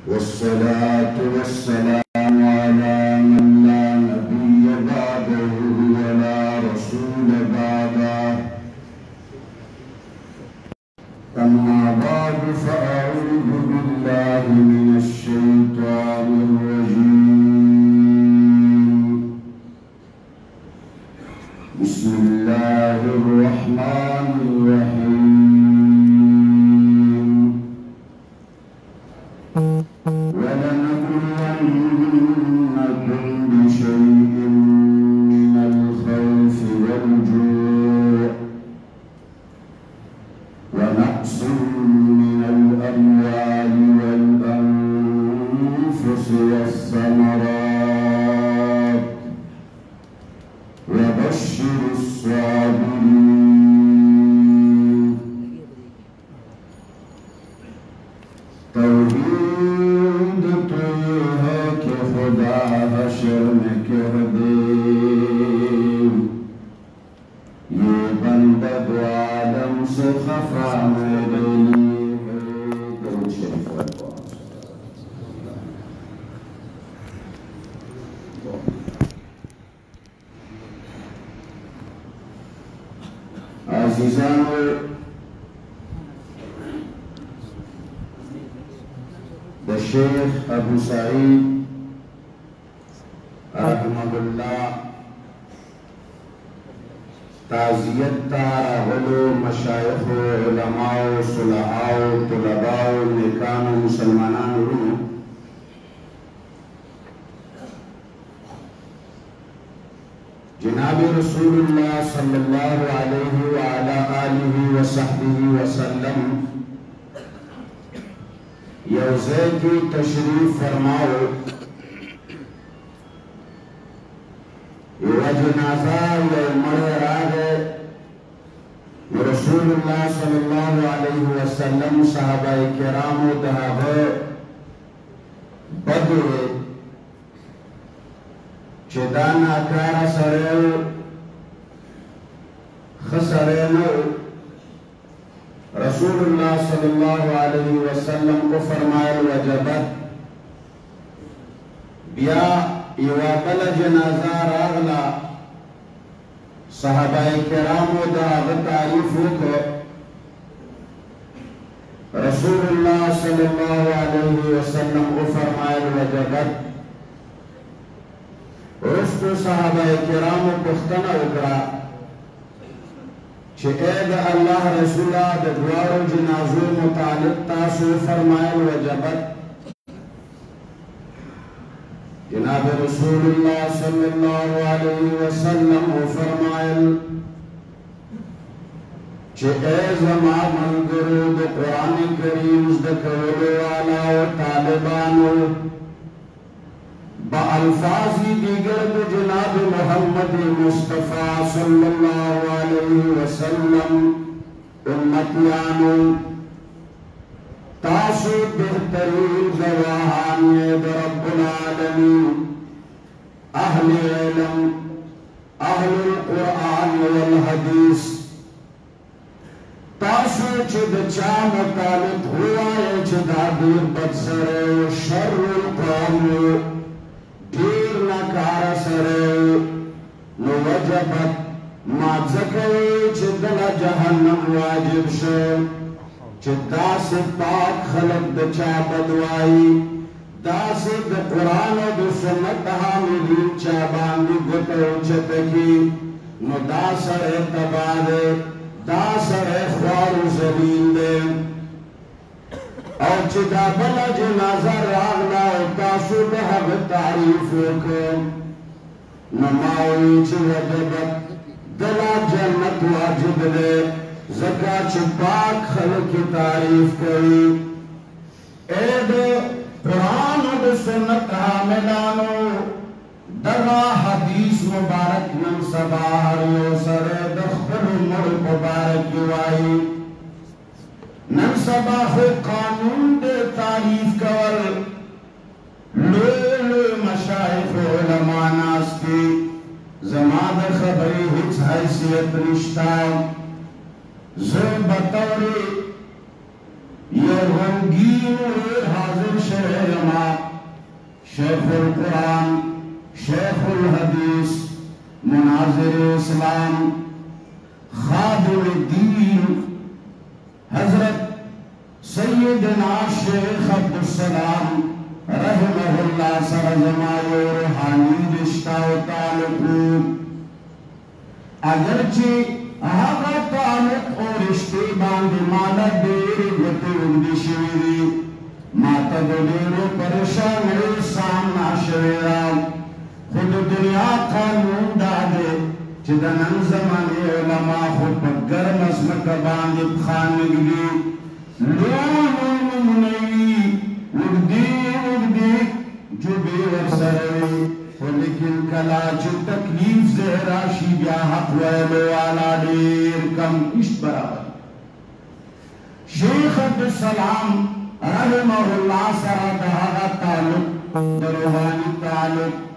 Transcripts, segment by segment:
वस्सलातु वस्सलामु अला मन ला नबिय्य बअदहु व ला रसूल बअदहु अम्मा बअद फ़अऊज़ु बिल्लाहि मिनश शैतानिर रजीम बिस्मिल्लाहिर रहमानिर रहीम शेख अबू सईद रहमतुल्लाह ताज़ियत तारागलो मशाइख उलमाओ सुलहाओ तुलबाओ नेकानो मुसलमानान जनाब रसूलुल्लाह सल्लल्लाहु अलैहि व अला आलिहि व सहबिहि व सल्लम यौज़े की तशरीफ फरमाओ। ये जनाजा ये मरे रागे रसूलुल्लाह सल्लल्लाहु अलैहि वसल्लम सहाबाए किरामो दहाबे बदरे चेदाना कारा सरे खसरेनो रसूलुल्लाह सल्लल्लाहु अलैहि वसल्लम को फरमाया वजबत बिया युवा बल जनाजा रागला सहाबाए किरामो दा तारीफ को रसूलुल्लाह सल्लल्लाहु अलैहि वसल्लम को फरमाया वजबत उसको सहाबाए किरामो पुख्तना उकरा शेद अल्लाह रसूला द्वारो जनाजो मुतालिक तासो फरमाए वजबत जनाब रसूलुल्लाह सल्लल्लाहु अलैहि वसल्लम फरमाए जमा मंगरो द कुरान करीम द कवलो वाला तालिबानो बअल्फाज़ी दीगर में जनाब मोहम्मद मुस्तफ़ा सल्लल्लाहु अलैहि वसल्लम उम्मतियानो तासु बेहतरीन गवाहान रब्बुल आलमीन अहले इल्म अहलुल कुरान वल हदीस तासु चिदचा मुतालिक हुआ है चिदाबीर बदसरे शर्रुल कौम ढेर नकार सरे नो वजबत माजके चिदला जहन्नम वाजिब शे चिदा से पाक खलक दचा बदवाई दास द कुरान द सुन्नत हामिली चाबांदी गुतो चतकी नो दासर तबादे दासर ख्वार जलील दे और चिदा बला जनाजा रागला तासु बहब तारीफ को नमाई च वजबत दला जन्नत वाजिब दे ज़का च पाक खल्क की तारीफ करी एद कुरान और सुन्नत हामिलानो दगा हदीस मुबारक नम सबाहर यो सरे दखल मुल्क मुबारक युवाई नम सबाह कानून दे तारीफ कर लो मशाइख उलमा नास की जमाद खबरी हिच हैसियत रिश्ता जो बतौरे ये रंगीन हाजिर شویما شیخ القرآن شیخ الحدیث مناظر اسلام خادم الدین حضرت سیدنا شیخ عبدالسلام رحمہ اللہ سرزمائی روحانی رشتہ و تعلقو اگرچہ آغا تعلق و رشتے باندی مالا دیر گتے اندی شویدی ماتا دو دیرو پرشان سامنا شویدام خود دنیا قانون دادے چیدہ نن زمانی علماء خود پر گرم اسمک باندی بخانگ دی لون منوی اگدی جو بے ورسروی لیکن کلا چو تکلیف زہراشی بیا حق ویلو والا دیر کم اشت برابر شیخ عبدالسلام رحمہ اللہ سرہ دہاغا تعلق روحانی تعلق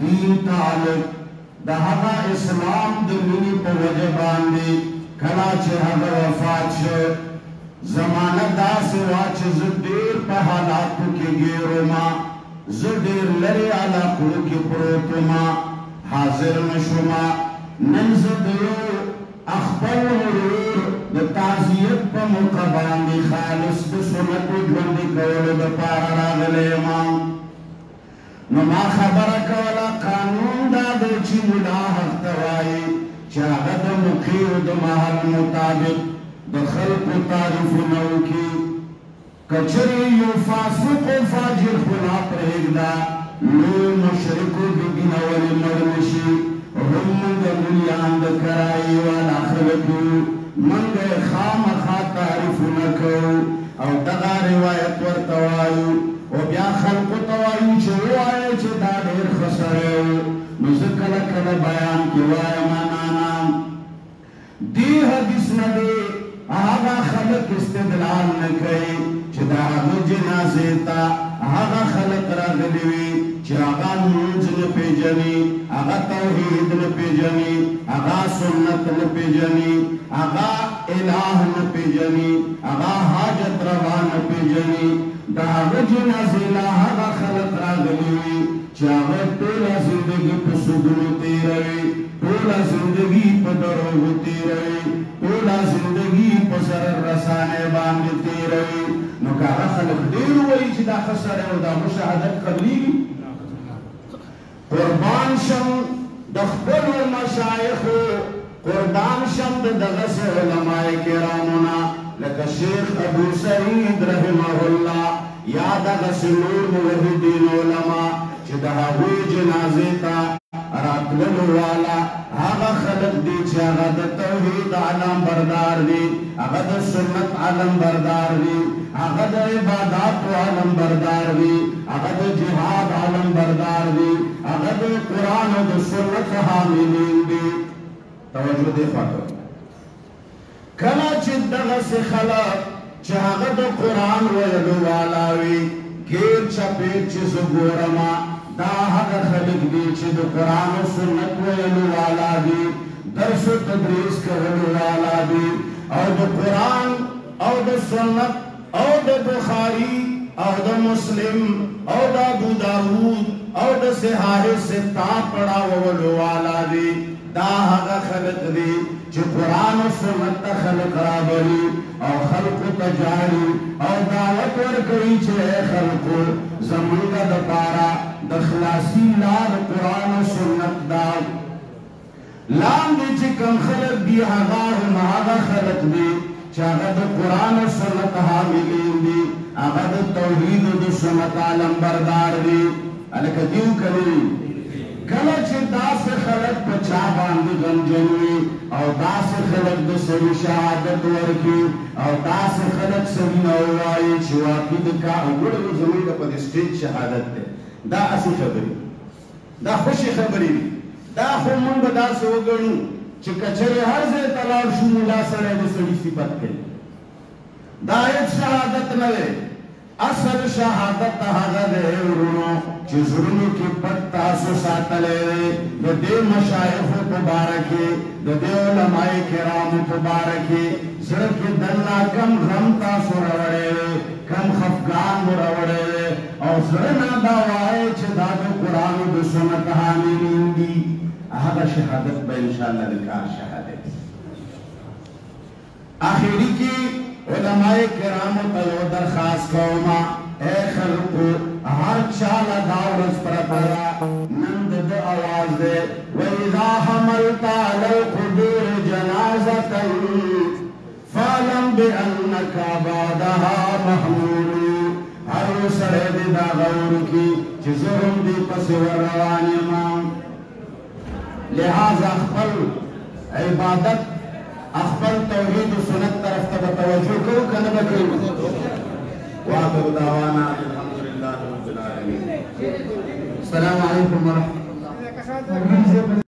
دین تعلق دہاغا اسلام دمینی پا وجبان دی کلا چه حضر وفات شو زمانہ دا سوا چه زدیر پا حالاتو کے گیرو ما زدیر لری علاقو کی پروتما حاضر نشما ننزدیو اخبر مرور دا تعزیت پا مقبان دی خالص دا سنتو جوندی کولو دا پارا راغل امام نما خبر کولا قانون دا دو چی ملاحق توائی چاگا دا مقیر دا محل مطابق دا خلق تعریف نو کی کچری یو فاسق و فاجر خلا پرہیگدا لو مشرکو بگن ولی مرمشی هم منگا ملیان دا کرائی والا خلقو منگا خام خا تعریف نکو او دغا روایت ورطوائیو و بیا خلق توائیو چه وائے چه دا دیر خسرہو نزکل کل بیان کی وائے مانانا دی حدیث ندے آغا خلق استدلال نکئی چه دا آغا جنازے تا آغا خلق را گلیوی چه آغا منز نپیجنی آغا توحید نپیجنی آغا سنت نپیجنی آغا الہ نپیجنی آغا حاجت روا نپیجنی دا آغا جنازے لا آغا خلق را گلیوی چه آغا تولا زندگی پا سدنو تیروی تولا زندگی پا دروغ تیروی تولا زندگی پا سرر رسانے باندتی روی نو کاغا خلق دیر ہوئی چی دا خسر ہے و دا مشاہدت قبلی قربان شم دخبر و مشایخ قربان شم دغس علماء کرامنا لکا شیخ ابو سعید رحمہ اللہ یا دغس نور موحدین علماء چی دا ہوئی جنازے تا راتلن والا آغا خلق دی چی آغا دا توحید علم بردار دی آغا دا سنت علم بردار دی آغا دا عبادات علم بردار دی آغا دا جہاد علم بردار دی آغا دا قرآن و دا سنت حاملین دی توجہ دے خواہ کلا چی دغس خلق چی آغا دا قرآن ویلو والاوی گیر چپیر چی زگورما دا حق خلق دی چی دا قرآن و سنت ویلو والا دی درس و تدریس کرلو والا دی او دا قرآن او دا سنت او دا بخاری او دا مسلم او دا ابو داود او دا صحاح ستا پڑا وولو والا دی دا حق خلق دی چی قرآن و سنت تا خلق رابری او خلق تجاری او دعوت ورکوی چی اے خلق زمانگا دا پارا دخلاصی لار قرآن و سنت دا لام دی چی کم خلق دی آغا ہم آغا خلق دی چی آغا دا قرآن و سنت حاملین دی آغا دا توحید و دا سنت عالم بردار دی علیکہ دیو کلی کلا چی دا سے خلق پچا باندی گنجنوی او دا سے خلق دا سری شہادت ورکی او دا سے خلق سری نوائی چی واقعی دکا اگوڑا جو زمین دا پا سٹیج شہادت دے دا اسی خبری دا خوشی خبری دا خو من بدا سے وگنو چی کچھر ہر زی تلال شمولا سرے دا سری صفت کے دا ایک شہادت نوے اصل شہادت حضر ورنو چی ظلمو کی پت تاسو ساتلے دے مشایخ مبارکی دے علماء کرام مبارکی زرکی دلنا کم غم تاسو روڑے کم خفگان روڑے زرنا دا وای چې دا د قرآن او د سنت حاملین دي هغه شهادت به ان شاء الله د کار شهادت آخری کی علماء کرام ته یو درخواست کوم اے خلقو هر چاله دا ورځ پرته نن د اواز دی وَإِذَا حَمَلْتَ عَلَى الْقُبُورِ جَنَازَةً فَاعْلَمْ بِأَنَّكَ بَعْدَهَا مَحْمُولٌ هر یو سړی دې دا غور کړي چې زه هم دې پسې ور روان یم لہذا خپل عبادت خپل توحید و سنت طرف ته توجه کوو که نه به کوو وآخر دعوانا الحمد لله رب العالمين السلام علیکم ورحمۃ اللہ